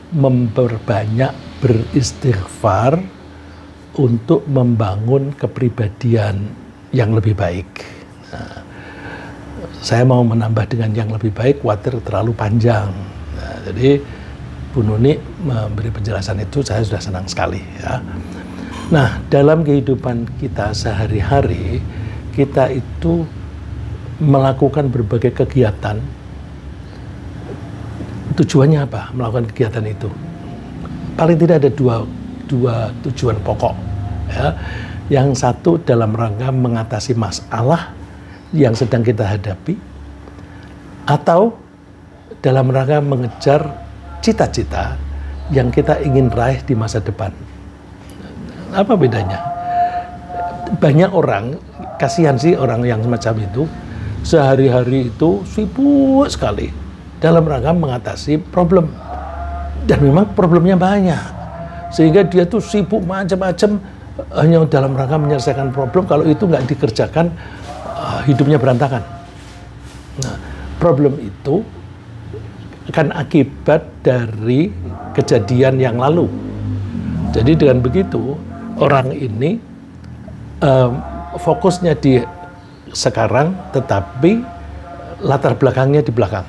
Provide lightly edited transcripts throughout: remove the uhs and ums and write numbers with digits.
memperbanyak beristighfar untuk membangun kepribadian yang lebih baik. Nah, saya mau menambah dengan yang lebih baik, khawatir terlalu panjang. Nah, jadi Bu Nuni memberi penjelasan itu, saya sudah senang sekali ya. Nah, dalam kehidupan kita sehari-hari, kita itu melakukan berbagai kegiatan. Tujuannya apa? Melakukan kegiatan itu. Paling tidak ada dua tujuan pokok. Ya. Yang satu dalam rangka mengatasi masalah yang sedang kita hadapi, atau dalam rangka mengejar cita-cita yang kita ingin raih di masa depan. Apa bedanya? Banyak orang, kasihan sih orang yang semacam itu, sehari-hari itu sibuk sekali dalam rangka mengatasi problem. Dan memang problemnya banyak. Sehingga dia tuh sibuk macam-macam hanya dalam rangka menyelesaikan problem. Kalau itu nggak dikerjakan, hidupnya berantakan. Nah, problem itu kan akibat dari kejadian yang lalu. Jadi dengan begitu, orang ini fokusnya di sekarang, tetapi latar belakangnya di belakang.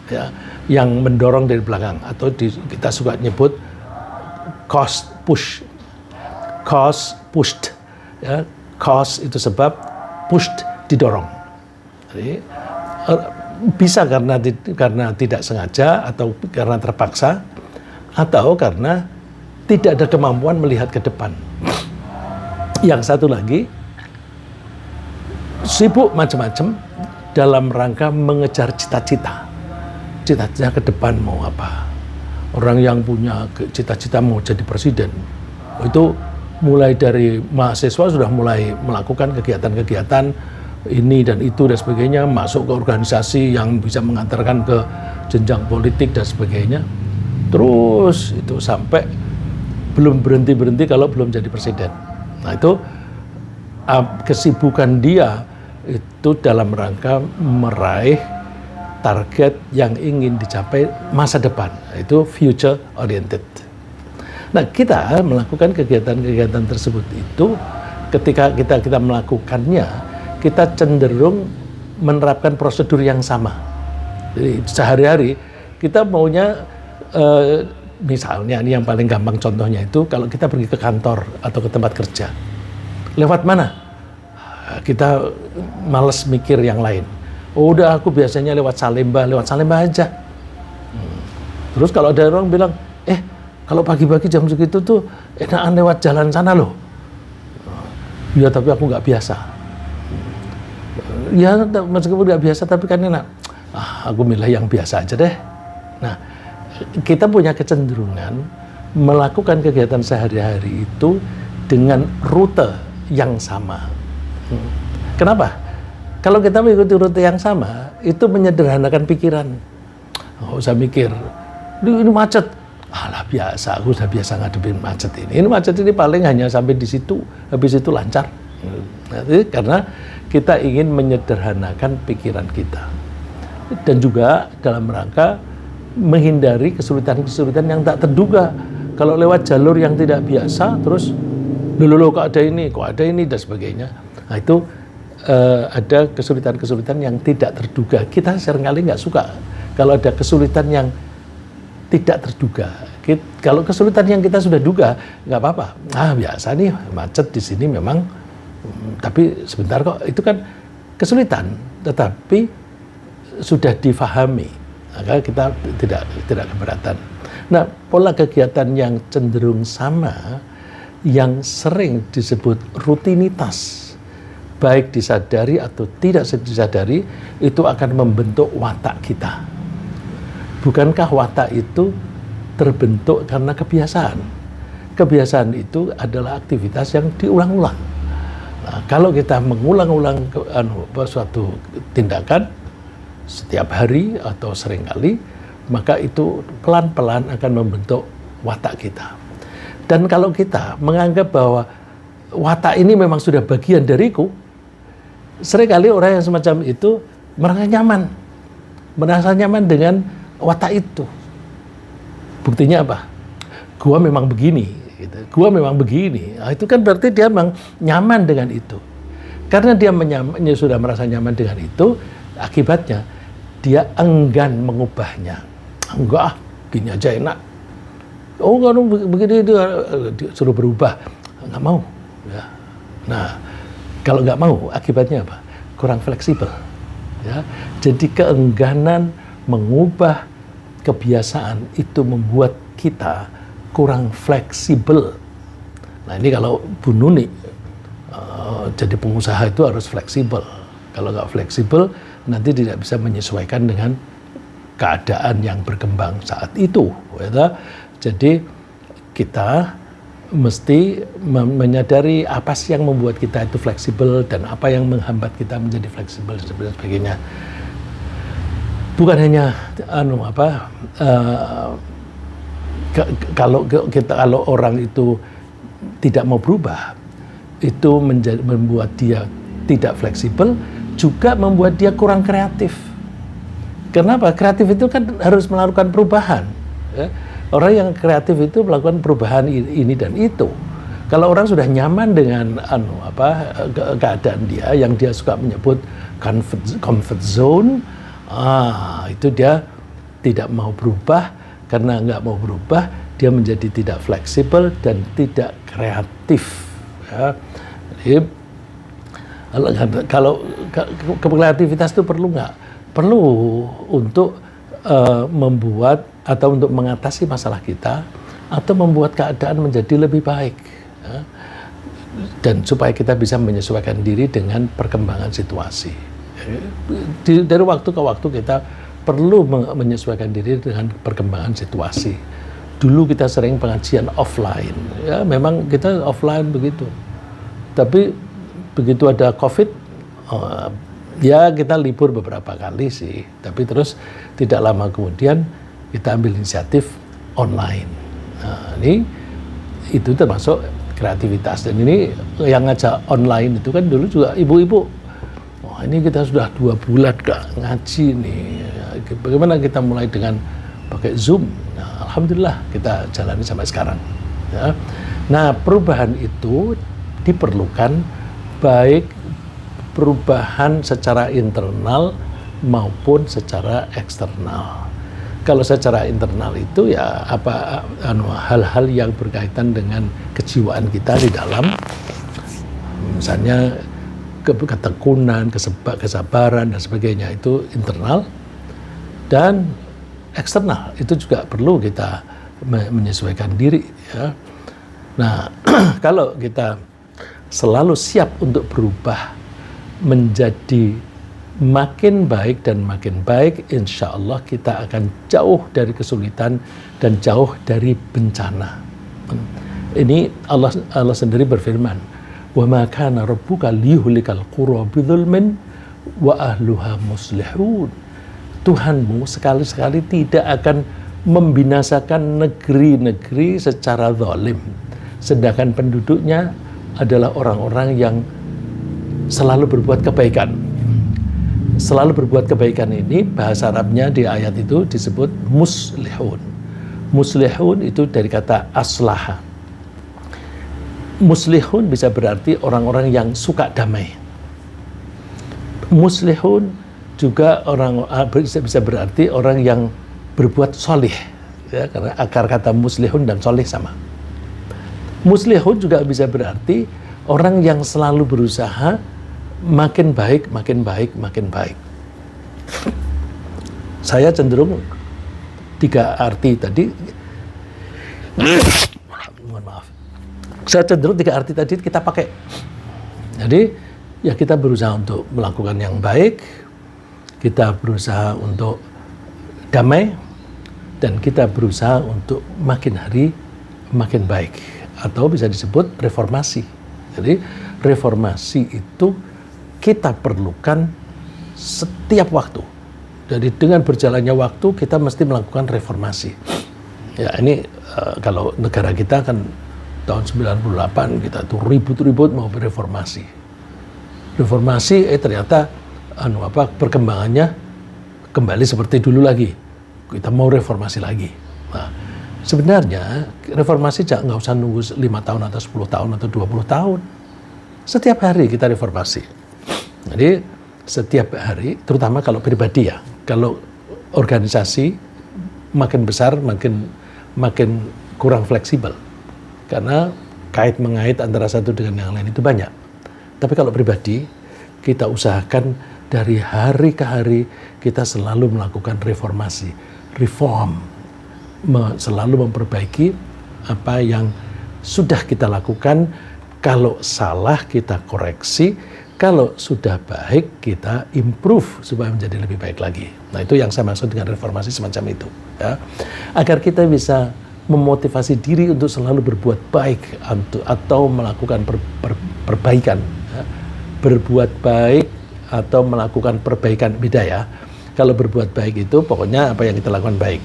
Ya, yang mendorong dari belakang, atau kita suka nyebut cause pushed, ya. Cause itu sebab, pushed didorong. Jadi, bisa karena tidak sengaja, atau karena terpaksa, atau karena tidak ada kemampuan melihat ke depan. Yang satu lagi, sibuk macam-macam dalam rangka mengejar cita-cita. Cita-cita ke depan mau apa? Orang yang punya cita-cita mau jadi presiden, itu mulai dari mahasiswa sudah mulai melakukan kegiatan-kegiatan ini dan itu dan sebagainya, masuk ke organisasi yang bisa mengantarkan ke jenjang politik dan sebagainya. Terus itu sampai belum berhenti-berhenti kalau belum jadi presiden. Nah, itu kesibukan dia itu dalam rangka meraih target yang ingin dicapai masa depan, itu future oriented. Nah, kita melakukan kegiatan-kegiatan tersebut itu, ketika kita melakukannya, kita cenderung menerapkan prosedur yang sama. Jadi sehari-hari kita maunya, misalnya ini yang paling gampang contohnya itu, kalau kita pergi ke kantor atau ke tempat kerja, lewat mana? Kita malas mikir yang lain. Oh, udah aku biasanya lewat Salemba aja. Terus kalau ada orang bilang, kalau pagi-pagi jam segitu tuh enakan lewat jalan sana loh. Ya, tapi aku nggak biasa. Ya, meskipun nggak biasa, tapi kan enak. Aku milih yang biasa aja deh. Nah, kita punya kecenderungan melakukan kegiatan sehari-hari itu dengan rute yang sama. Kenapa? Kalau kita mengikuti rute yang sama, itu menyederhanakan pikiran. Nggak usah mikir, ini macet. Alah, biasa, aku sudah biasa ngadepin macet ini. Ini macet ini paling hanya sampai di situ, habis itu lancar. Jadi, karena kita ingin menyederhanakan pikiran kita. Dan juga dalam rangka menghindari kesulitan-kesulitan yang tak terduga. Kalau lewat jalur yang tidak biasa, terus, loh, kok ada ini, dan sebagainya. Nah, itu ada kesulitan-kesulitan yang tidak terduga. Kita seringkali nggak suka kalau ada kesulitan yang tidak terduga. Kalau kesulitan yang kita sudah duga, nggak apa-apa. Biasa nih macet di sini memang, tapi sebentar kok, itu kan kesulitan, tetapi sudah difahami, maka kita tidak keberatan. Nah, pola kegiatan yang cenderung sama, yang sering disebut rutinitas, baik disadari atau tidak disadari, itu akan membentuk watak kita. Bukankah watak itu terbentuk karena kebiasaan? Kebiasaan itu adalah aktivitas yang diulang-ulang. Nah, kalau kita mengulang-ulang suatu tindakan setiap hari atau seringkali, maka itu pelan-pelan akan membentuk watak kita. Dan kalau kita menganggap bahwa watak ini memang sudah bagian dariku, seringkali orang yang semacam itu merasa nyaman dengan watak itu. Buktinya apa? Gua memang begini, gitu. Gua memang begini. Nah, itu kan berarti dia memang nyaman dengan itu. Karena dia sudah merasa nyaman dengan itu, akibatnya dia enggan mengubahnya. Enggak, gini aja enak. Oh, kalau begini dia suruh berubah, nggak mau. Ya. Nah, kalau nggak mau, akibatnya apa? Kurang fleksibel. Ya. Jadi keengganan mengubah kebiasaan itu membuat kita kurang fleksibel. Nah, ini kalau Bu Nuni jadi pengusaha itu harus fleksibel. Kalau nggak fleksibel, nanti tidak bisa menyesuaikan dengan keadaan yang berkembang saat itu. Ya. Jadi kita mesti menyadari apa sih yang membuat kita itu fleksibel dan apa yang menghambat kita menjadi fleksibel dan sebagainya. Bukan hanya kalau orang itu tidak mau berubah, itu membuat dia tidak fleksibel, juga membuat dia kurang kreatif. Kenapa? Kreatif itu kan harus melakukan perubahan. Ya. Orang yang kreatif itu melakukan perubahan ini dan itu. Kalau orang sudah nyaman dengan keadaan dia, yang dia suka menyebut comfort zone, itu dia tidak mau berubah. Karena nggak mau berubah, dia menjadi tidak fleksibel dan tidak kreatif. Ya. Jadi, kalau kreativitas itu perlu nggak? Perlu untuk membuat atau untuk mengatasi masalah kita atau membuat keadaan menjadi lebih baik, ya. Dan supaya kita bisa menyesuaikan diri dengan perkembangan situasi. Dari waktu ke waktu kita perlu menyesuaikan diri dengan perkembangan situasi. Dulu kita sering pengajian offline, ya memang kita offline begitu. Tapi begitu ada COVID, ya kita libur beberapa kali sih. Tapi terus tidak lama kemudian kita ambil inisiatif online. Nah, itu termasuk kreativitas. Dan ini yang ngajak online itu kan dulu juga ibu-ibu. Wah, ini kita sudah 2 bulan gak ngaji nih. Bagaimana kita mulai dengan pakai Zoom? Nah, alhamdulillah kita jalani sampai sekarang. Ya. Nah, perubahan itu diperlukan baik perubahan secara internal maupun secara eksternal. Kalau secara internal itu ya hal-hal yang berkaitan dengan kejiwaan kita di dalam, misalnya ketekunan, kesabaran dan sebagainya, itu internal. Dan eksternal itu juga perlu kita menyesuaikan diri. Ya. Nah, kalau kita selalu siap untuk berubah menjadi makin baik dan makin baik, insya Allah kita akan jauh dari kesulitan dan jauh dari bencana. Ini Allah sendiri berfirman, wa ma kana rabbuka liyuhlikal qura bidzulmin wa ahluha muslihun. Tuhanmu sekali-sekali tidak akan membinasakan negeri-negeri secara zalim, sedangkan penduduknya adalah orang-orang yang selalu berbuat kebaikan. Selalu berbuat kebaikan ini bahasa Arabnya di ayat itu disebut muslihun. Muslihun itu dari kata aslaha. Muslihun bisa berarti orang-orang yang suka damai. Muslihun juga bisa berarti orang yang berbuat solih. Ya, karena akar kata muslihun dan solih sama. Muslihun juga bisa berarti orang yang selalu berusaha makin baik, makin baik, makin baik. Saya cenderung 3 arti tadi. Mohon maaf. Saya cenderung 3 arti tadi kita pakai. Jadi ya kita berusaha untuk melakukan yang baik, kita berusaha untuk damai, dan kita berusaha untuk makin hari makin baik. Atau bisa disebut reformasi. Jadi reformasi itu kita perlukan setiap waktu. Jadi dengan berjalannya waktu kita mesti melakukan reformasi. Ya ini kalau negara kita kan tahun 98 kita tuh ribut-ribut mau bereformasi. Reformasi ternyata perkembangannya kembali seperti dulu lagi. Kita mau reformasi lagi. Nah, Sebenarnya reformasi nggak usah nunggu 5 tahun atau 10 tahun atau 20 tahun. Setiap hari kita reformasi. Jadi setiap hari, terutama kalau pribadi ya, kalau organisasi makin besar makin kurang fleksibel. Karena kait mengait antara satu dengan yang lain itu banyak. Tapi kalau pribadi, kita usahakan dari hari ke hari kita selalu melakukan reformasi, reform. Selalu memperbaiki apa yang sudah kita lakukan. Kalau salah kita koreksi, kalau sudah baik kita improve supaya menjadi lebih baik lagi. Nah, itu yang saya maksud dengan reformasi semacam itu, ya. Agar kita bisa memotivasi diri untuk selalu berbuat baik atau melakukan perbaikan, ya. Berbuat baik atau melakukan perbaikan, beda ya. Kalau berbuat baik itu pokoknya apa yang kita lakukan baik.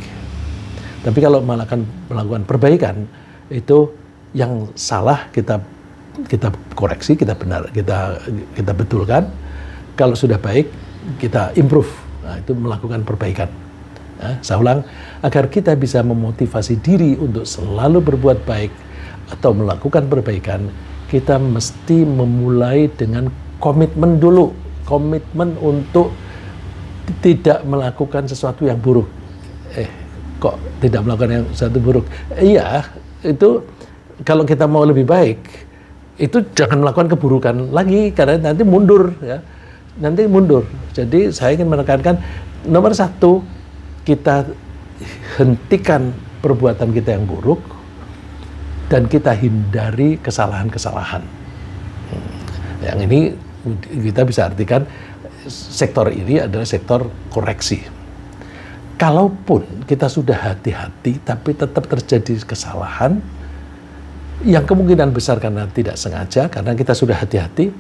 Tapi kalau melakukan perbaikan, itu yang salah kita koreksi, kita betulkan. Kalau sudah baik, kita improve. Nah, itu melakukan perbaikan. Nah, saya ulang, agar kita bisa memotivasi diri untuk selalu berbuat baik atau melakukan perbaikan, kita mesti memulai dengan komitmen dulu. Komitmen untuk tidak melakukan sesuatu yang buruk. Kok tidak melakukan yang sesuatu buruk? Iya, itu kalau kita mau lebih baik, itu jangan melakukan keburukan lagi, karena nanti mundur, ya. Nanti mundur. Jadi saya ingin menekankan, nomor satu, kita hentikan perbuatan kita yang buruk, dan kita hindari kesalahan-kesalahan. Yang ini kita bisa artikan, sektor ini adalah sektor koreksi. Kalaupun kita sudah hati-hati, tapi tetap terjadi kesalahan, yang kemungkinan besar karena tidak sengaja, karena kita sudah hati-hati,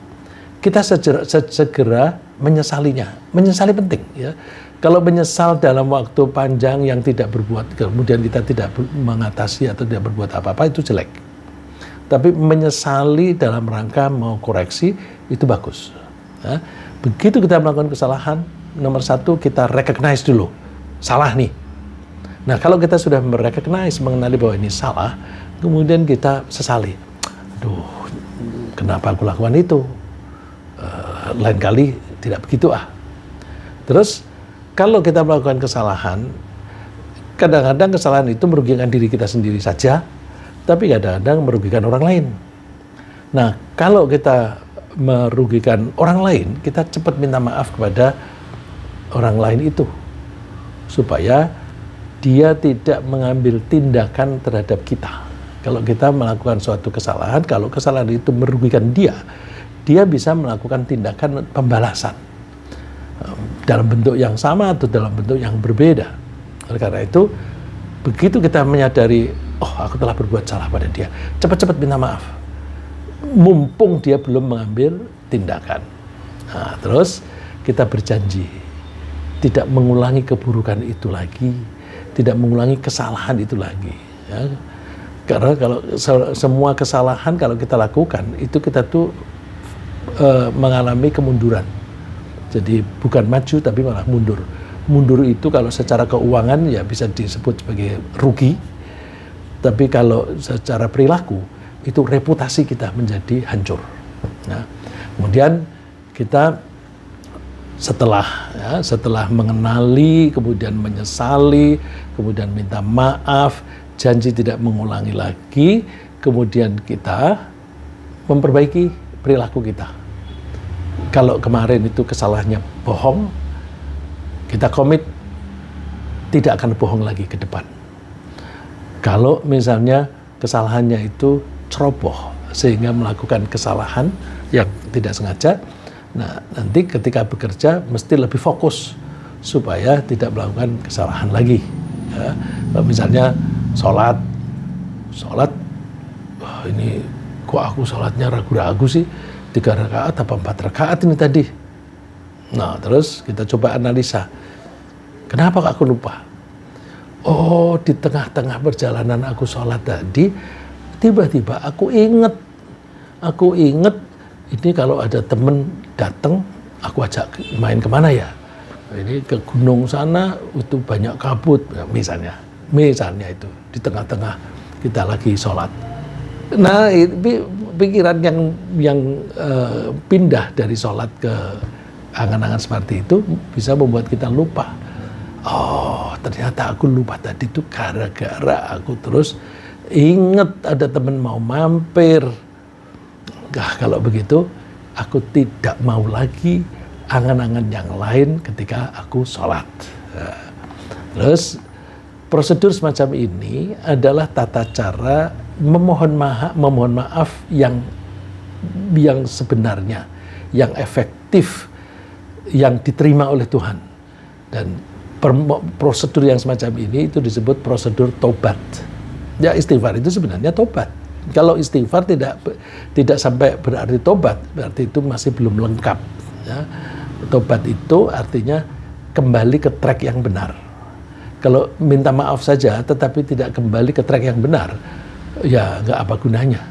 kita segera menyesalinya. Menyesali penting, ya. Kalau menyesal dalam waktu panjang yang tidak berbuat, kemudian kita tidak mengatasi atau tidak berbuat apa-apa, itu jelek. Tapi menyesali dalam rangka mau koreksi, itu bagus. Nah, begitu kita melakukan kesalahan, nomor satu, kita recognize dulu. Salah nih. Nah, kalau kita sudah merecognize, mengenali bahwa ini salah, kemudian kita sesali. Aduh, kenapa aku lakukan itu? Lain kali tidak begitu ah. Terus, kalau kita melakukan kesalahan, kadang-kadang kesalahan itu merugikan diri kita sendiri saja, tapi kadang-kadang merugikan orang lain. Nah, kalau kita merugikan orang lain, kita cepat minta maaf kepada orang lain itu, supaya dia tidak mengambil tindakan terhadap kita. Kalau kita melakukan suatu kesalahan, kalau kesalahan itu merugikan dia bisa melakukan tindakan pembalasan dalam bentuk yang sama atau dalam bentuk yang berbeda. Oleh karena itu, begitu kita menyadari, oh aku telah berbuat salah pada dia, cepat-cepat minta maaf, mumpung dia belum mengambil tindakan. Nah, terus kita berjanji tidak mengulangi keburukan itu lagi, tidak mengulangi kesalahan itu lagi, ya. Karena kalau semua kesalahan kalau kita lakukan, itu kita tuh mengalami kemunduran. Jadi bukan maju tapi malah mundur. Mundur itu kalau secara keuangan ya bisa disebut sebagai rugi, tapi kalau secara perilaku itu reputasi kita menjadi hancur. Nah, kemudian kita setelah mengenali, kemudian menyesali, kemudian minta maaf, janji tidak mengulangi lagi, kemudian kita memperbaiki perilaku kita. Kalau kemarin itu kesalahannya bohong, kita komit tidak akan bohong lagi ke depan. Kalau misalnya kesalahannya itu ceroboh, sehingga melakukan kesalahan yang tidak sengaja, nah, nanti ketika bekerja mesti lebih fokus supaya tidak melakukan kesalahan lagi. Ya. Misalnya sholat, ini kok aku sholatnya ragu-ragu sih, 3 rakaat atau 4 rakaat ini tadi. Nah, terus kita coba analisa, kenapa aku lupa? Oh, di tengah-tengah perjalanan aku sholat tadi, tiba-tiba aku inget ini kalau ada temen datang, aku ajak main kemana ya? Ini ke gunung sana, itu banyak kabut, misalnya. misalnya itu di tengah-tengah kita lagi sholat. Nah, pikiran yang pindah dari sholat ke angan-angan seperti itu bisa membuat kita lupa. Oh, ternyata aku lupa tadi itu gara-gara aku terus ingat ada teman mau mampir. Nah, kalau begitu aku tidak mau lagi angan-angan yang lain ketika aku sholat. Terus prosedur semacam ini adalah tata cara memohon maaf yang sebenarnya, yang efektif, yang diterima oleh Tuhan. Dan prosedur yang semacam ini itu disebut prosedur tobat. Ya, istighfar itu sebenarnya tobat. Kalau istighfar tidak sampai berarti tobat, berarti itu masih belum lengkap. Ya. Tobat itu artinya kembali ke track yang benar. Kalau minta maaf saja tetapi tidak kembali ke track yang benar, ya nggak apa gunanya.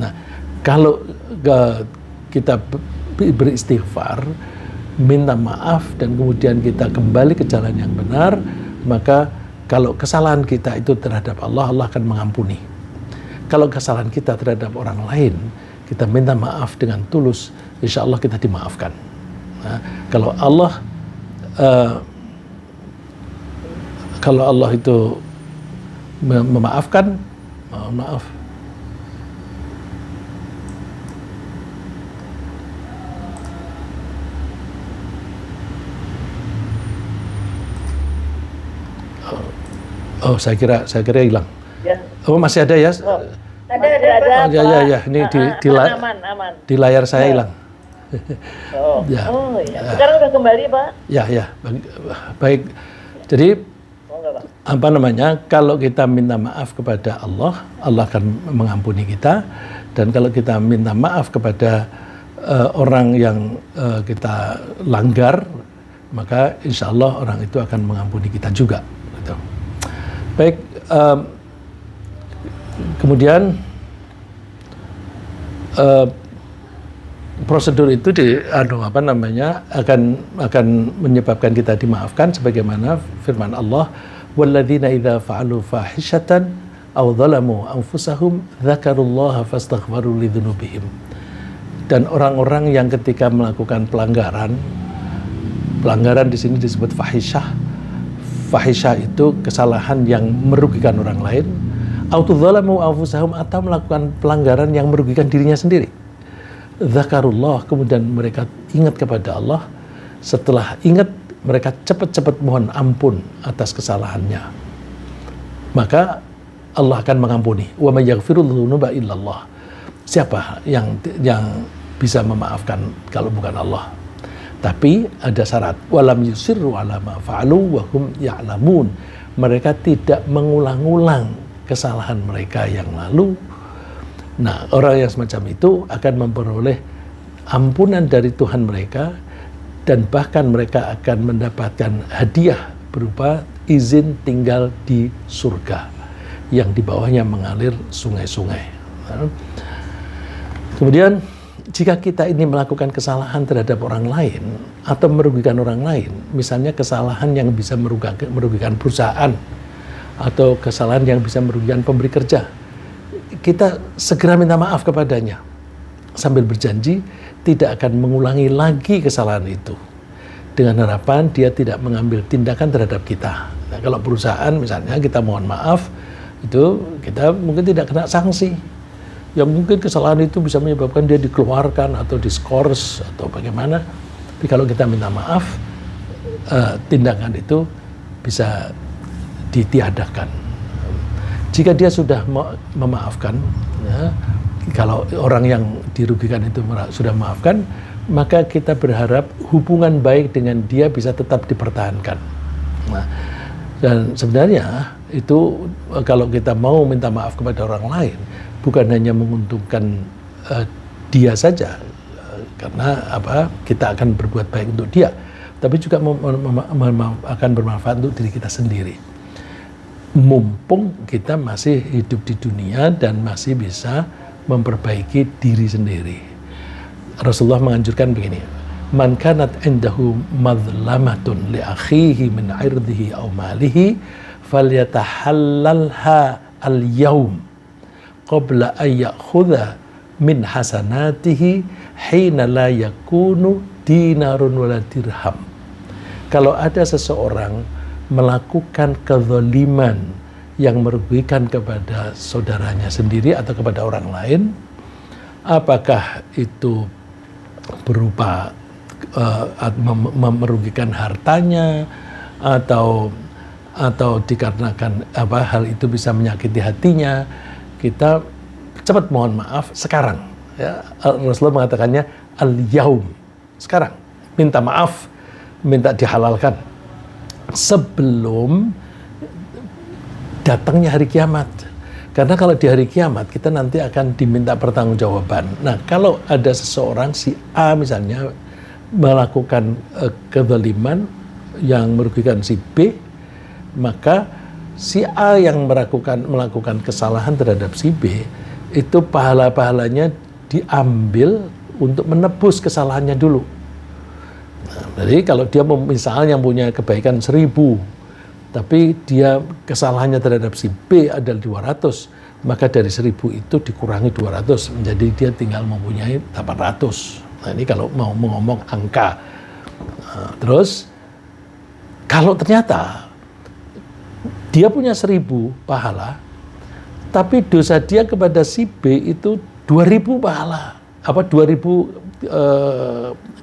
Nah, kalau kita beristighfar, minta maaf dan kemudian kita kembali ke jalan yang benar, maka kalau kesalahan kita itu terhadap Allah, Allah akan mengampuni. Kalau kesalahan kita terhadap orang lain, kita minta maaf dengan tulus, insya Allah kita dimaafkan. Nah, kalau Allah itu memaafkan, maaf. Oh, saya kira hilang. Ya. Oh, masih ada ya? Oh, ada. Oh, ya. Ini aman. Di layar saya hilang. Oh, ya. Sekarang udah kembali, Pak? Ya. Baik. Jadi, apa namanya? Kalau kita minta maaf kepada Allah, Allah akan mengampuni kita. Dan kalau kita minta maaf kepada orang yang kita langgar, maka insya Allah orang itu akan mengampuni kita juga. Gitu. Baik. Kemudian prosedur itu akan menyebabkan kita dimaafkan sebagaimana firman Allah, walladzina idza fa'alu fahishatan aw dzalamu anfusahum dzakarullaha fastaghfaru lidzunubihim. Dan orang-orang yang ketika melakukan pelanggaran di sini disebut fahisyah. Fahisyah itu kesalahan yang merugikan orang lain, autodzalamu anfusahum, atau melakukan pelanggaran yang merugikan dirinya sendiri. Dzakarullah, kemudian mereka ingat kepada Allah. Setelah ingat, mereka cepat-cepat mohon ampun atas kesalahannya. Maka Allah akan mengampuni. Wa may yaghfirudz dzunuba illallah. Siapa yang bisa memaafkan kalau bukan Allah? Tapi ada syarat, walam yusirru ala ma fa'alu wa hum ya'lamun. Mereka tidak mengulang-ulang kesalahan mereka yang lalu. Nah, orang yang semacam itu akan memperoleh ampunan dari Tuhan mereka, dan bahkan mereka akan mendapatkan hadiah berupa izin tinggal di surga yang di bawahnya mengalir sungai-sungai. Kemudian jika kita ini melakukan kesalahan terhadap orang lain atau merugikan orang lain, misalnya kesalahan yang bisa merugikan perusahaan atau kesalahan yang bisa merugikan pemberi kerja, kita segera minta maaf kepadanya sambil berjanji tidak akan mengulangi lagi kesalahan itu, dengan harapan dia tidak mengambil tindakan terhadap kita. Nah, kalau perusahaan misalnya kita mohon maaf, itu kita mungkin tidak kena sanksi. Yang mungkin kesalahan itu bisa menyebabkan dia dikeluarkan atau diskors atau bagaimana. Tapi kalau kita minta maaf, tindakan itu bisa ditiadakan. Jika dia sudah memaafkan, ya, kalau orang yang dirugikan itu sudah memaafkan, maka kita berharap hubungan baik dengan dia bisa tetap dipertahankan. Nah, dan sebenarnya itu kalau kita mau minta maaf kepada orang lain, bukan hanya menguntungkan dia saja, karena kita akan berbuat baik untuk dia, tapi juga akan bermanfaat untuk diri kita sendiri. Mumpung kita masih hidup di dunia dan masih bisa memperbaiki diri sendiri. Rasulullah menganjurkan begini, man kanat indahu madlamatun li akhihi min irdihi aw malihi falyatahallalha al-yaum qabla an ya'khudha min hasanatihi hina la yakunu dinarun wala dirham. Kalau ada seseorang melakukan kezaliman yang merugikan kepada saudaranya sendiri atau kepada orang lain, apakah itu berupa merugikan hartanya atau dikarenakan hal itu bisa menyakiti hatinya, kita cepat mohon maaf sekarang. Ya, Rasulullah mengatakannya al-yaum, sekarang minta maaf, minta dihalalkan sebelum datangnya hari kiamat. Karena kalau di hari kiamat kita nanti akan diminta pertanggungjawaban. Nah, kalau ada seseorang si A misalnya melakukan kezaliman yang merugikan si B, maka si A yang melakukan kesalahan terhadap si B itu pahala-pahalanya diambil untuk menebus kesalahannya dulu. Nah, jadi kalau dia misalnya punya kebaikan 1000, tapi dia kesalahannya terhadap si B adalah 200, maka dari 1000 itu dikurangi 200 menjadi dia tinggal mempunyai 800. Nah, ini kalau mau ngomong angka. Nah, terus kalau ternyata dia punya 1000 pahala, tapi dosa dia kepada si B itu 2000 pahala, 2000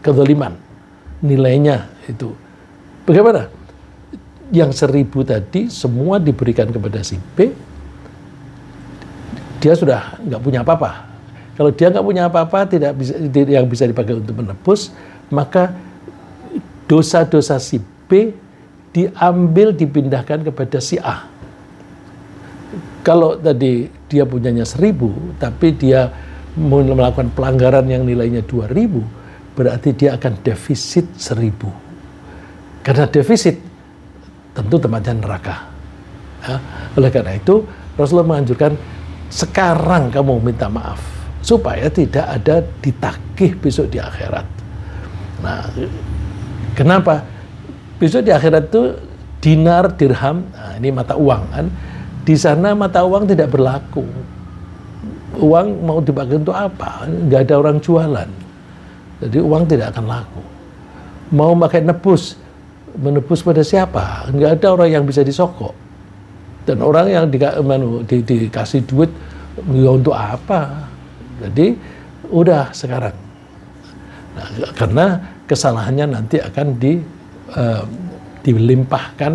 kezaliman nilainya itu. Bagaimana? Yang 1000 tadi semua diberikan kepada si B, dia sudah nggak punya apa-apa. Kalau dia nggak punya apa-apa, tidak bisa yang bisa dipakai untuk menebus, maka dosa-dosa si B diambil dipindahkan kepada si A. Kalau tadi dia punyanya 1000, tapi dia melakukan pelanggaran yang nilainya 2000, berarti dia akan defisit 1000. Karena defisit tentu tempatnya neraka. Ya. Oleh karena itu Rasulullah menganjurkan sekarang kamu minta maaf supaya tidak ada ditagih besok di akhirat. Nah, kenapa? Besok di akhirat itu dinar, dirham, nah ini mata uang kan. Di sana mata uang tidak berlaku. Uang mau dipakai untuk apa? Nggak ada orang jualan. Jadi uang tidak akan laku. Mau pakai menebus pada siapa? Nggak ada orang yang bisa disokok. Dan orang yang dikasih duit, ya untuk apa? Jadi udah sekarang. Nah, karena kesalahannya nanti akan dilimpahkan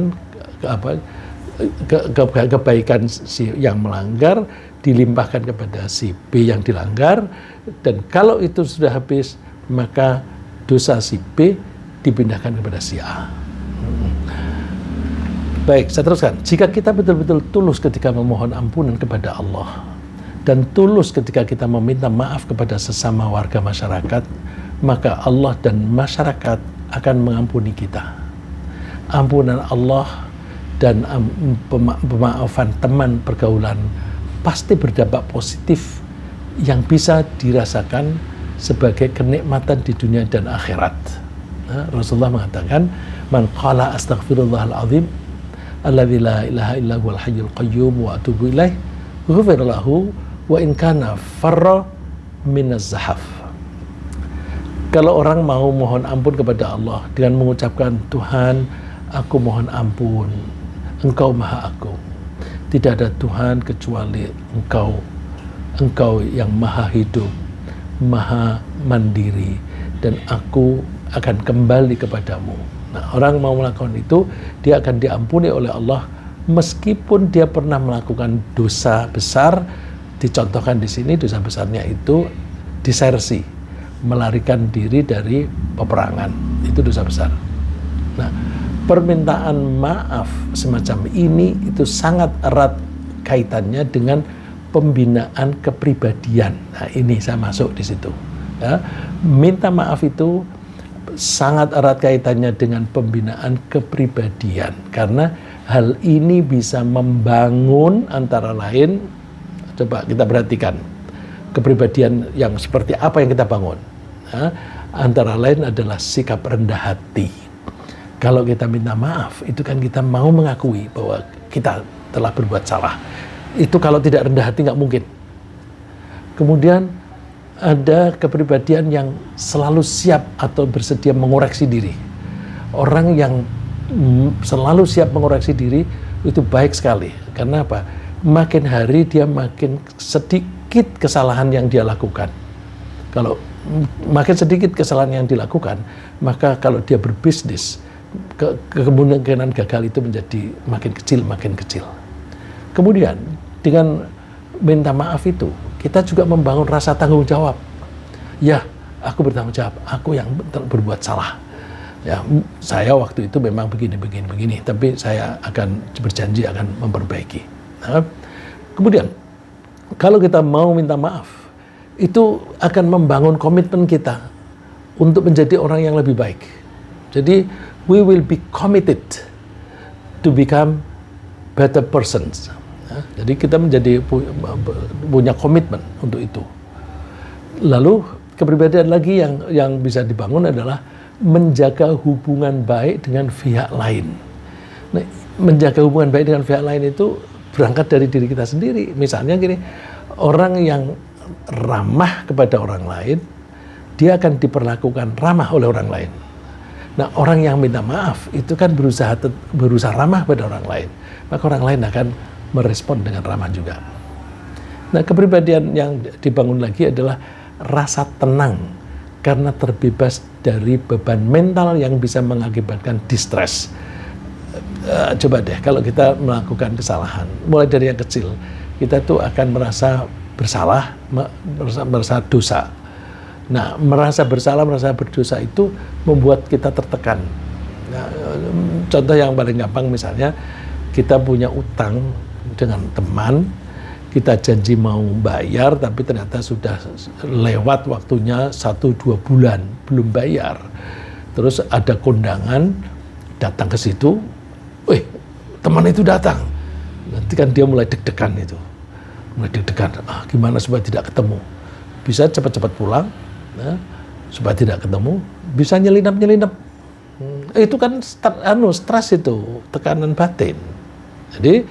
kebaikan si yang melanggar dilimpahkan kepada si B yang dilanggar, dan kalau itu sudah habis maka dosa si B dipindahkan kepada si A. Baik, saya teruskan. Jika kita betul-betul tulus ketika memohon ampunan kepada Allah dan tulus ketika kita meminta maaf kepada sesama warga masyarakat, maka Allah dan masyarakat akan mengampuni kita. Ampunan Allah dan pemaafan teman pergaulan pasti berdampak positif yang bisa dirasakan sebagai kenikmatan di dunia dan akhirat. Nah, Rasulullah mengatakan, "Man qala astaghfirullahal azim alladzi la ilaha illa huwal hayyul qayyum wa atubu ilaih, ghufira lahu wa in kana farra minaz zahaf." Kalau orang mau mohon ampun kepada Allah dengan mengucapkan, "Tuhan, aku mohon ampun, Engkau Maha Agung. Tidak ada Tuhan kecuali Engkau. Engkau yang Maha Hidup, Maha Mandiri, dan aku akan kembali kepadamu." Nah, orang mau melakukan itu, dia akan diampuni oleh Allah meskipun dia pernah melakukan dosa besar. Dicontohkan di sini dosa besarnya itu disersi, melarikan diri dari peperangan. Itu dosa besar. Nah, permintaan maaf semacam ini itu sangat erat kaitannya dengan pembinaan kepribadian. Nah, ini saya masuk di situ. Ya, minta maaf itu sangat erat kaitannya dengan pembinaan kepribadian, karena hal ini bisa membangun antara lain. Coba kita perhatikan kepribadian yang seperti apa yang kita bangun. Ya, antara lain adalah sikap rendah hati. Kalau kita minta maaf, itu kan kita mau mengakui bahwa kita telah berbuat salah. Itu kalau tidak rendah hati nggak mungkin. Kemudian ada kepribadian yang selalu siap atau bersedia mengoreksi diri. Orang yang selalu siap mengoreksi diri itu baik sekali. Karena apa? Makin hari dia makin sedikit kesalahan yang dia lakukan. Kalau makin sedikit kesalahan yang dilakukan, maka kalau dia berbisnis, kemungkinan gagal itu menjadi makin kecil. Kemudian dengan minta maaf itu, kita juga membangun rasa tanggung jawab. Ya, aku bertanggung jawab, aku yang berbuat salah. Ya, saya waktu itu memang begini, tapi saya akan berjanji akan memperbaiki. Nah, kemudian kalau kita mau minta maaf, itu akan membangun komitmen kita untuk menjadi orang yang lebih baik. Jadi, we will be committed to become better persons. Ya, jadi kita menjadi punya komitmen untuk itu. Lalu kepribadian lagi yang bisa dibangun adalah menjaga hubungan baik dengan pihak lain. Nah, menjaga hubungan baik dengan pihak lain itu berangkat dari diri kita sendiri. Misalnya gini, orang yang ramah kepada orang lain, dia akan diperlakukan ramah oleh orang lain. Nah, orang yang minta maaf itu kan berusaha ramah pada orang lain, maka orang lain akan merespon dengan ramah juga. Nah, kepribadian yang dibangun lagi adalah rasa tenang karena terbebas dari beban mental yang bisa mengakibatkan distress. Coba deh, kalau kita melakukan kesalahan, mulai dari yang kecil, kita tuh akan merasa bersalah, merasa dosa. Nah, merasa bersalah, merasa berdosa itu membuat kita tertekan. Nah, contoh yang paling gampang misalnya, kita punya utang dengan teman, kita janji mau bayar, tapi ternyata sudah lewat waktunya 1-2 bulan, belum bayar. Terus ada kondangan, datang ke situ, teman itu datang. Nanti kan dia mulai deg-degan itu. Mulai deg-degan, gimana supaya tidak ketemu. Bisa cepat-cepat pulang, supaya tidak ketemu, bisa nyelinap-nyelinap. Itu kan stres itu, tekanan batin. Jadi,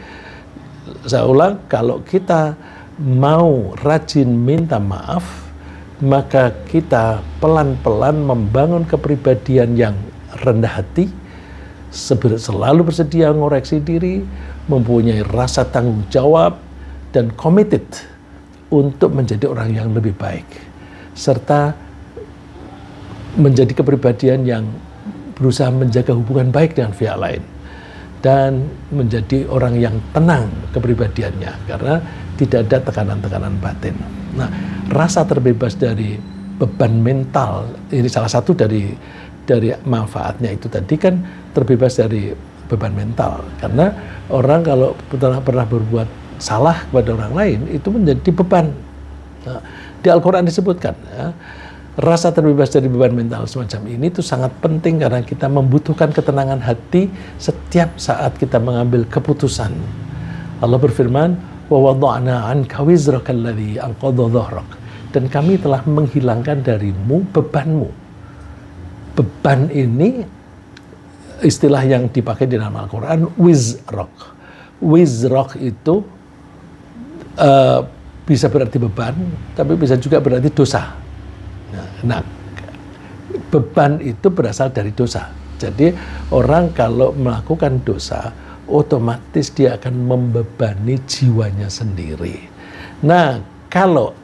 saya ulang, kalau kita mau rajin minta maaf, maka kita pelan-pelan membangun kepribadian yang rendah hati, selalu bersedia mengoreksi diri, mempunyai rasa tanggung jawab, dan committed untuk menjadi orang yang lebih baik, serta menjadi kepribadian yang berusaha menjaga hubungan baik dengan pihak lain, dan menjadi orang yang tenang kepribadiannya karena tidak ada tekanan-tekanan batin. Nah, rasa terbebas dari beban mental ini salah satu dari manfaatnya itu tadi kan, terbebas dari beban mental, karena orang kalau pernah berbuat salah kepada orang lain itu menjadi beban. Nah, di Al-Quran disebutkan ya, rasa terbebas dari beban mental semacam ini itu sangat penting karena kita membutuhkan ketenangan hati setiap saat kita mengambil keputusan. Allah berfirman, wa wada'na 'anka wizraka alladhi anqadha dhahrak, dan kami telah menghilangkan darimu bebanmu. Beban ini istilah yang dipakai di dalam Al-Quran, wizrak. Wizrak itu bisa berarti beban, tapi bisa juga berarti dosa. Nah, beban itu berasal dari dosa. Jadi orang kalau melakukan dosa, otomatis dia akan membebani jiwanya sendiri. Nah, kalau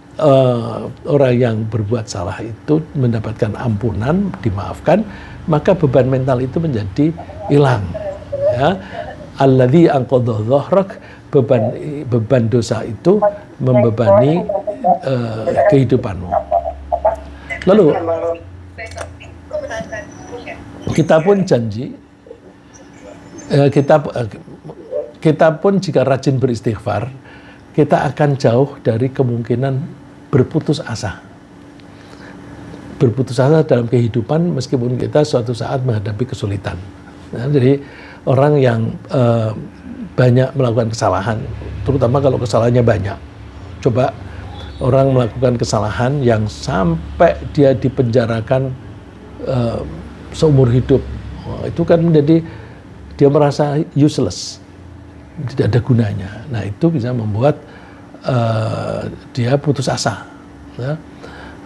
orang yang berbuat salah itu mendapatkan ampunan, dimaafkan, maka beban mental itu menjadi hilang. Ya, alladzi anqadha dhahrak, beban dosa itu membebani kehidupanmu. Lalu kita pun janji, kita pun jika rajin beristighfar, kita akan jauh dari kemungkinan berputus asa. Berputus asa dalam kehidupan meskipun kita suatu saat menghadapi kesulitan. Nah, jadi orang yang banyak melakukan kesalahan, terutama kalau kesalahannya banyak. Coba orang melakukan kesalahan yang sampai dia dipenjarakan seumur hidup, itu kan menjadi dia merasa useless. tidak ada gunanya. Nah itu bisa membuat dia putus asa. Ya.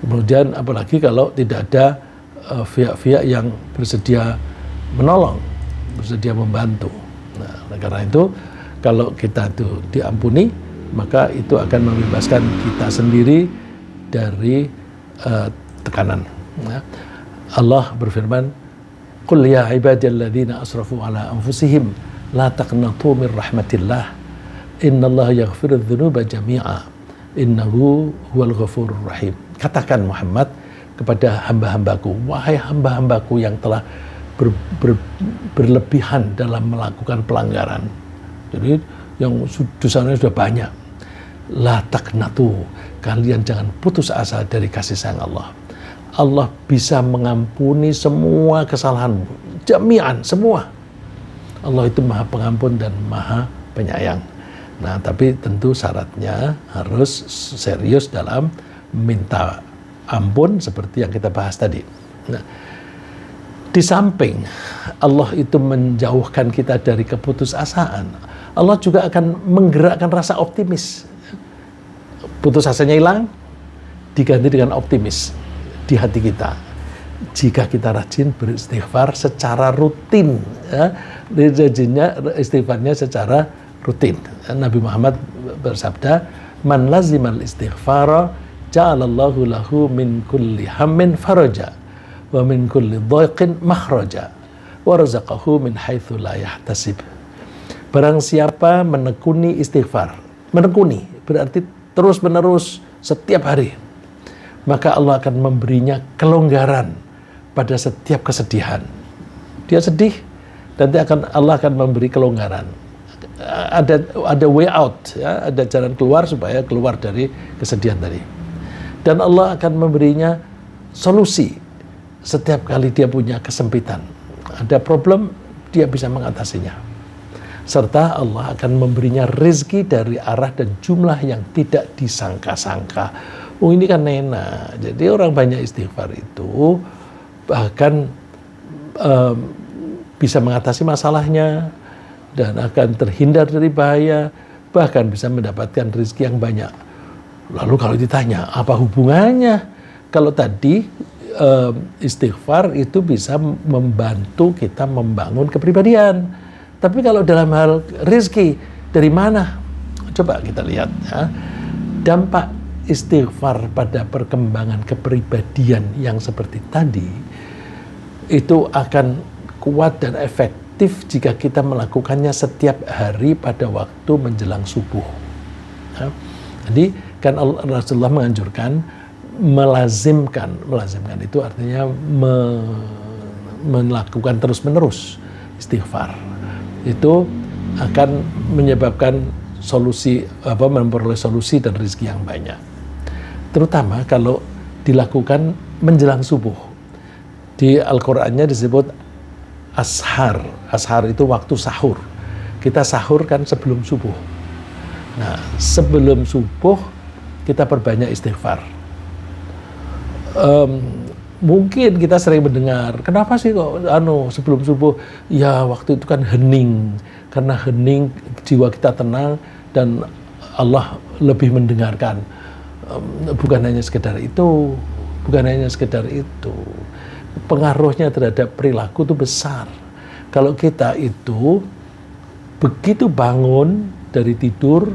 Kemudian apalagi kalau tidak ada pihak-pihak yang bersedia menolong, bersedia membantu. Nah, karena itu kalau kita itu diampuni, maka itu akan membebaskan kita sendiri dari tekanan. Ya. Allah berfirman, "Qul ya ibadiyalladzina asrafu ala anfusihim la taqnatu min rahmatillah. Innallaha yaghfirudz dzunuba jami'a. Innahu huwal ghafurur rahim." Katakan Muhammad kepada hamba-hambaku, wahai hamba-hambaku yang telah berlebihan dalam melakukan pelanggaran. Jadi yang dosanya sudah banyak. La taqnatu, kalian jangan putus asa dari kasih sayang Allah. Allah bisa mengampuni semua kesalahanmu, jami'an, semua. Allah itu Maha Pengampun dan Maha Penyayang. Nah, tapi tentu syaratnya harus serius dalam minta ampun seperti yang kita bahas tadi. Nah, di samping Allah itu menjauhkan kita dari keputusasaan, Allah juga akan menggerakkan rasa optimis. Putus asanya hilang, diganti dengan optimis di hati kita. Jika kita rajin beristighfar secara rutin, ya, istighfarnya secara rutin. Nabi Muhammad bersabda, "Man lazimal istighfara ja'alallahu lahu min kulli hammin faraja wa min kulli dhaiqin makhraja wa razaqahu min haitsu la yahtasib." Barang siapa menekuni istighfar, menekuni berarti terus-menerus setiap hari, maka Allah akan memberinya kelonggaran pada setiap kesedihan. Dia sedih, nanti Allah akan memberi kelonggaran. Ada way out, ya, ada jalan keluar supaya keluar dari kesedihan tadi. Dan Allah akan memberinya solusi setiap kali dia punya kesempitan. Ada problem, dia bisa mengatasinya. Serta Allah akan memberinya rezeki dari arah dan jumlah yang tidak disangka-sangka. Oh, ini kan enak. Jadi orang banyak istighfar itu bahkan bisa mengatasi masalahnya dan akan terhindar dari bahaya, bahkan bisa mendapatkan rezeki yang banyak. Lalu kalau ditanya, apa hubungannya? Kalau tadi istighfar itu bisa membantu kita membangun kepribadian. Tapi kalau dalam hal rezeki, dari mana? Coba kita lihat, ya. Dampak istighfar pada perkembangan kepribadian yang seperti tadi itu akan kuat dan efektif jika kita melakukannya setiap hari pada waktu menjelang subuh. Ya. Jadi kan Rasulullah menganjurkan melazimkan itu artinya melakukan terus-menerus istighfar. Itu akan menyebabkan memperoleh solusi dan rezeki yang banyak. Terutama kalau dilakukan menjelang subuh. Di Al-Qur'annya disebut ashar. Ashar itu waktu sahur. Kita sahur kan sebelum subuh. Nah, sebelum subuh kita perbanyak istighfar. Mungkin kita sering mendengar, kenapa sih kok sebelum subuh? Ya waktu itu kan hening, karena hening jiwa kita tenang dan Allah lebih mendengarkan. Bukan hanya sekedar itu, pengaruhnya terhadap perilaku itu besar. Kalau kita itu begitu bangun dari tidur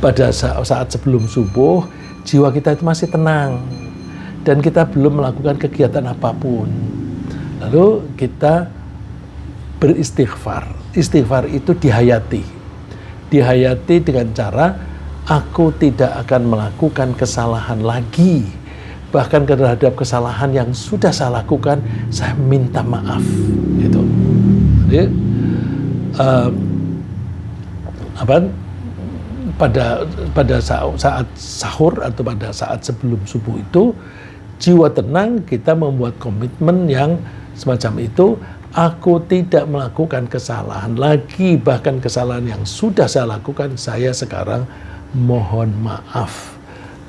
pada saat sebelum subuh, jiwa kita itu masih tenang. Dan kita belum melakukan kegiatan apapun. Lalu kita beristighfar. Istighfar itu dihayati. Dihayati dengan cara, aku tidak akan melakukan kesalahan lagi. Bahkan terhadap kesalahan yang sudah saya lakukan, saya minta maaf. Gitu. Jadi, pada saat sahur atau pada saat sebelum subuh itu, jiwa tenang, kita membuat komitmen yang semacam itu. Aku tidak melakukan kesalahan lagi, bahkan kesalahan yang sudah saya lakukan, saya sekarang mohon maaf.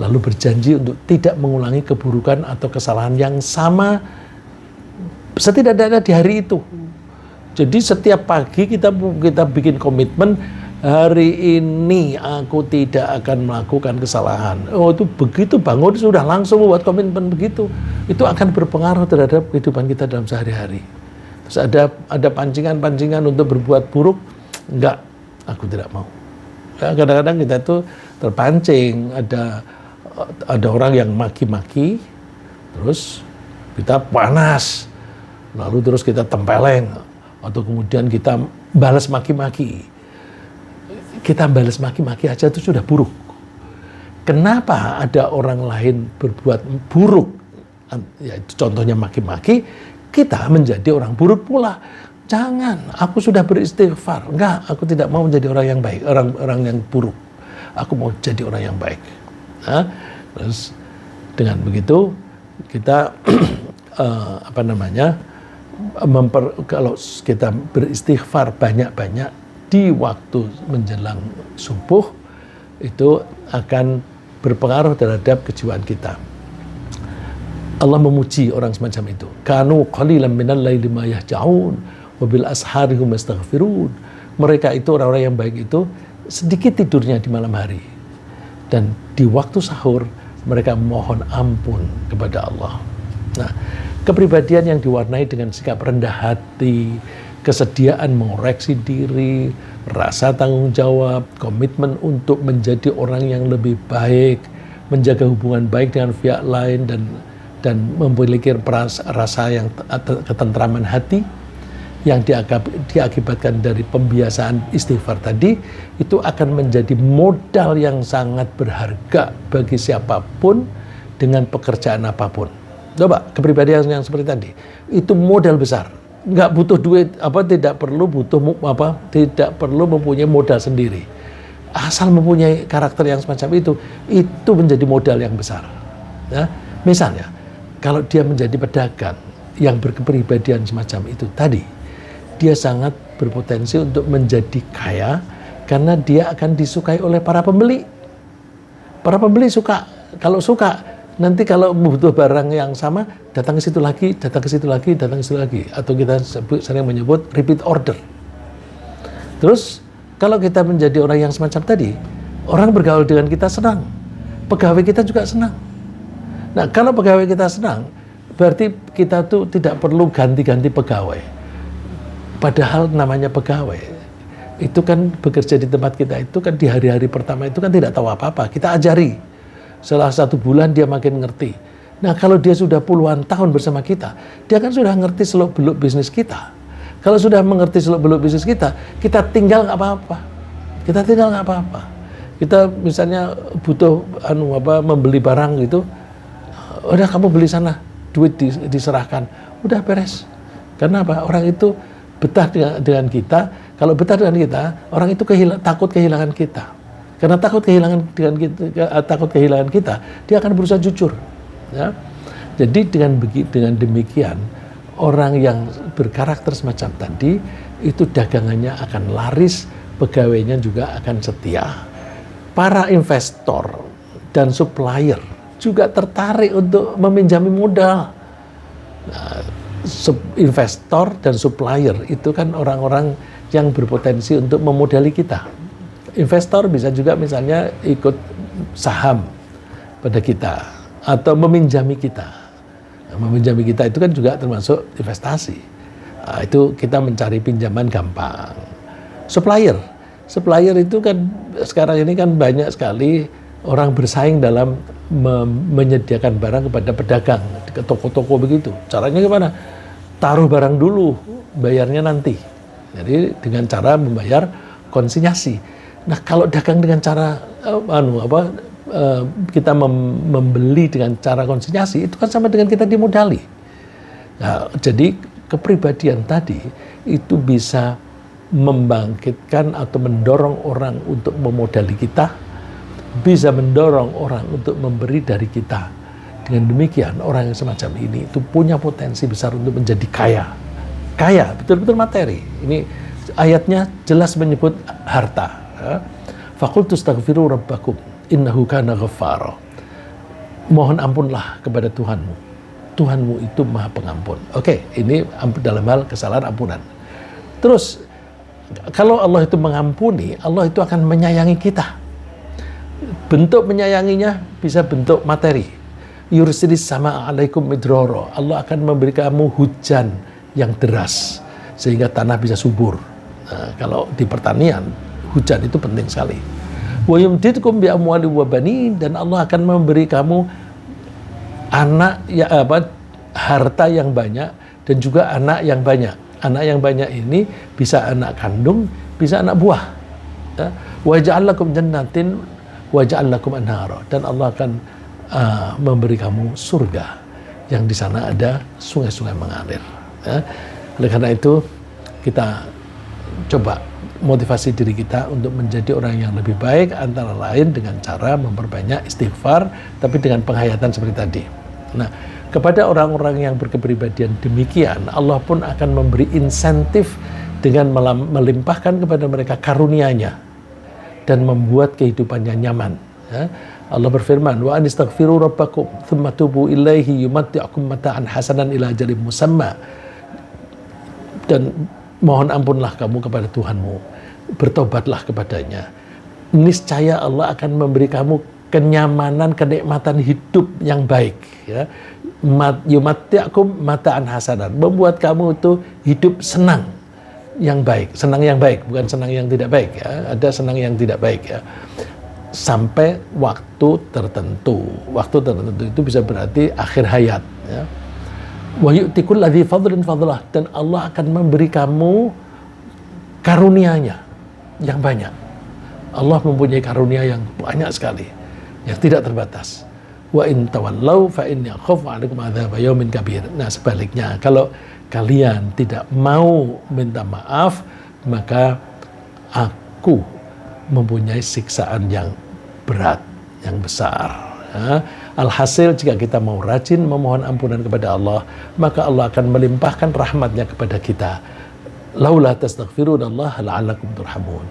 Lalu berjanji untuk tidak mengulangi keburukan atau kesalahan yang sama setidak-tidaknya di hari itu. Jadi setiap pagi kita bikin komitmen, hari ini aku tidak akan melakukan kesalahan. Oh, itu begitu bangun sudah langsung buat komitmen begitu. Itu akan berpengaruh terhadap kehidupan kita dalam sehari-hari. Terus ada pancingan-pancingan untuk berbuat buruk, enggak, aku tidak mau. Ya, kadang-kadang kita itu terpancing, ada orang yang maki-maki, terus kita panas, lalu terus kita tempeleng, atau kemudian kita balas maki-maki. Kita balas maki-maki aja itu sudah buruk. Kenapa ada orang lain berbuat buruk? Ya, contohnya maki-maki, kita menjadi orang buruk pula. Jangan, aku sudah beristighfar. Enggak, aku tidak mau menjadi orang yang baik, orang yang buruk. Aku mau jadi orang yang baik. Nah, terus dengan begitu kita kalau kita beristighfar banyak-banyak di waktu menjelang subuh, itu akan berpengaruh terhadap kejiwaan kita. Allah memuji orang semacam itu. Kanu qalilan minal laili ma yahja'un wa bil ashari hum yastaghfirun. Mereka itu orang-orang yang baik itu sedikit tidurnya di malam hari. Dan di waktu sahur mereka mohon ampun kepada Allah. Nah, kepribadian yang diwarnai dengan sikap rendah hati, kesediaan mengoreksi diri, rasa tanggung jawab, komitmen untuk menjadi orang yang lebih baik, menjaga hubungan baik dengan pihak lain dan memiliki rasa yang ketentraman hati yang diakibatkan dari pembiasaan istighfar tadi, itu akan menjadi modal yang sangat berharga bagi siapapun dengan pekerjaan apapun. Coba kepribadian yang seperti tadi, itu modal besar. Nggak butuh duit, tidak perlu mempunyai modal sendiri. Asal mempunyai karakter yang semacam itu menjadi modal yang besar. Ya, misalnya, kalau dia menjadi pedagang yang berkepribadian semacam itu tadi, dia sangat berpotensi untuk menjadi kaya karena dia akan disukai oleh para pembeli. Para pembeli suka, nanti kalau butuh barang yang sama, datang ke situ lagi, datang ke situ lagi, datang ke situ lagi. Atau kita sering menyebut repeat order. Terus, kalau kita menjadi orang yang semacam tadi, orang bergaul dengan kita senang. Pegawai kita juga senang. Nah, kalau pegawai kita senang, berarti kita tuh tidak perlu ganti-ganti pegawai. Padahal namanya pegawai, itu kan bekerja di tempat kita, itu kan di hari-hari pertama itu kan tidak tahu apa-apa. Kita ajari. Setelah 1 bulan dia makin ngerti. Nah, kalau dia sudah puluhan tahun bersama kita, dia kan sudah ngerti seluk-beluk bisnis kita. Kalau sudah mengerti seluk-beluk bisnis kita tinggal nggak apa-apa. Kita misalnya butuh membeli barang gitu, udah kamu beli sana, duit diserahkan, udah beres. Karena apa? Orang itu betah dengan kita. Kalau betah dengan kita, orang itu takut kehilangan kita. Karena takut kehilangan kita, dia akan berusaha jujur. Ya. Jadi dengan demikian, orang yang berkarakter semacam tadi, itu dagangannya akan laris, pegawainya juga akan setia. Para investor dan supplier juga tertarik untuk meminjami modal. Nah, investor dan supplier itu kan orang-orang yang berpotensi untuk memodali kita. Investor bisa juga misalnya ikut saham pada kita atau meminjami kita. Nah, meminjami kita itu kan juga termasuk investasi. Nah, itu kita mencari pinjaman gampang. Supplier itu kan sekarang ini kan banyak sekali orang bersaing dalam menyediakan barang kepada pedagang ke toko-toko begitu. Caranya gimana? Taruh barang dulu, bayarnya nanti. Jadi dengan cara membayar konsinyasi. Nah, kalau dagang dengan cara kita membeli dengan cara konsinyasi, itu kan sama dengan kita dimodali. Nah, jadi kepribadian tadi itu bisa membangkitkan atau mendorong orang untuk memodali kita, bisa mendorong orang untuk memberi dari kita. Dengan demikian, orang yang semacam ini itu punya potensi besar untuk menjadi kaya. Kaya, betul-betul materi. Ini ayatnya jelas menyebut harta. Faqultu astaghfiru rabbakum innahu kana ghaffara. Mohon ampunlah kepada Tuhanmu. Tuhanmu itu Maha Pengampun. Oke, ini dalam hal kesalahan ampunan. Terus kalau Allah itu mengampuni, Allah itu akan menyayangi kita. Bentuk menyayanginya bisa bentuk materi. Yursilis sama alaikum midroro. Allah akan memberi kamu hujan yang deras sehingga tanah bisa subur. Nah, kalau di pertanian hujan itu penting sekali. Wa yumdidkum bi amwali wa banin, dan Allah akan memberi kamu anak harta yang banyak dan juga anak yang banyak. Anak yang banyak ini bisa anak kandung, bisa anak buah. Wa ja'al lakum jannatin wa ja'al lakum anhara, dan Allah akan memberi kamu surga yang di sana ada sungai-sungai mengalir. Oleh karena itu kita coba motivasi diri kita untuk menjadi orang yang lebih baik, antara lain dengan cara memperbanyak istighfar, tapi dengan penghayatan seperti tadi. Nah, kepada orang-orang yang berkepribadian demikian, Allah pun akan memberi insentif dengan melimpahkan kepada mereka karunia-Nya dan membuat kehidupannya nyaman. Allah berfirman, wa anistaghfiru rabbakum thumma tubu ilaihi yumatti'ukum mata'an hasanan ila ajalin musamma, dan mohon ampunlah kamu kepada Tuhanmu, bertobatlah kepadanya, niscaya Allah akan memberi kamu kenyamanan, kenikmatan hidup yang baik, ya. Yumatti'ukum mata'an hasanan, membuat kamu itu hidup senang yang baik, senang yang baik, bukan senang yang tidak baik, ya. Ada senang yang tidak baik, ya. Sampai waktu tertentu. Waktu tertentu itu bisa berarti akhir hayat, ya. Wa yu'tikul ladzi fadlin fadlah, dan Allah akan memberi kamu karunia-Nya yang banyak. Allah mempunyai karunia yang banyak sekali, yang tidak terbatas. Wa in tawallau fa inni akhafu 'alaikum adzab yaumin kabir. Nah, sebaliknya, kalau kalian tidak mau minta maaf, maka aku mempunyai siksaan yang berat, yang besar. Alhasil, jika kita mau rajin memohon ampunan kepada Allah, maka Allah akan melimpahkan rahmat-Nya kepada kita. Laula tastaghfirunallaha la'allakum turhamun.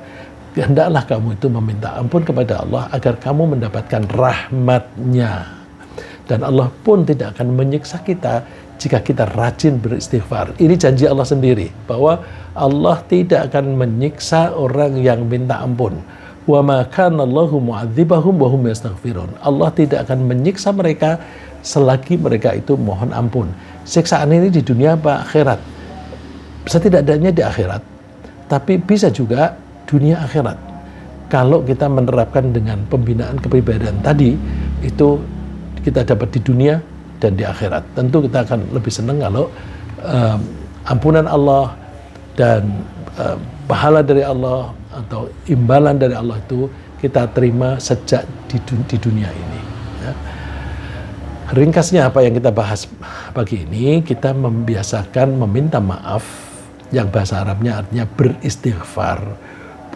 Hendaklah kamu itu meminta ampun kepada Allah agar kamu mendapatkan rahmat-Nya. Dan Allah pun tidak akan menyiksa kita jika kita rajin beristighfar. Ini janji Allah sendiri, bahwa Allah tidak akan menyiksa orang yang minta ampun. Wa ma kana Allahu mu'adzibahum wa hum yastaghfirun. Allah tidak akan menyiksa mereka selagi mereka itu mohon ampun. Siksaan ini di dunia apa akhirat? Setidaknya di akhirat, tapi bisa juga dunia akhirat. Kalau kita menerapkan dengan pembinaan kepribadian tadi, itu kita dapat di dunia dan di akhirat. Tentu kita akan lebih senang kalau ampunan Allah dan pahala dari Allah atau imbalan dari Allah itu kita terima sejak di dunia ini, ya. Ringkasnya apa yang kita bahas pagi ini, kita membiasakan meminta maaf, yang bahasa Arabnya artinya beristighfar,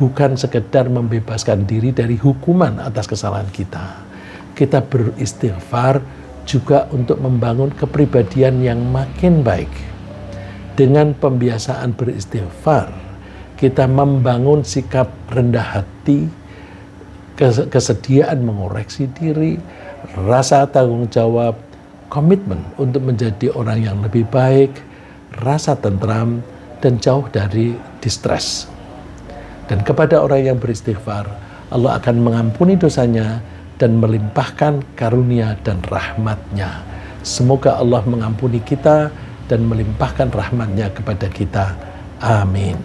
bukan sekedar membebaskan diri dari hukuman atas kesalahan kita. Kita beristighfar juga untuk membangun kepribadian yang makin baik. Dengan pembiasaan beristighfar, kita membangun sikap rendah hati, kesediaan mengoreksi diri, rasa tanggung jawab, komitmen untuk menjadi orang yang lebih baik, rasa tentram, dan jauh dari distres. Dan kepada orang yang beristighfar, Allah akan mengampuni dosanya dan melimpahkan karunia dan rahmat-Nya. Semoga Allah mengampuni kita dan melimpahkan rahmat-Nya kepada kita. Amin.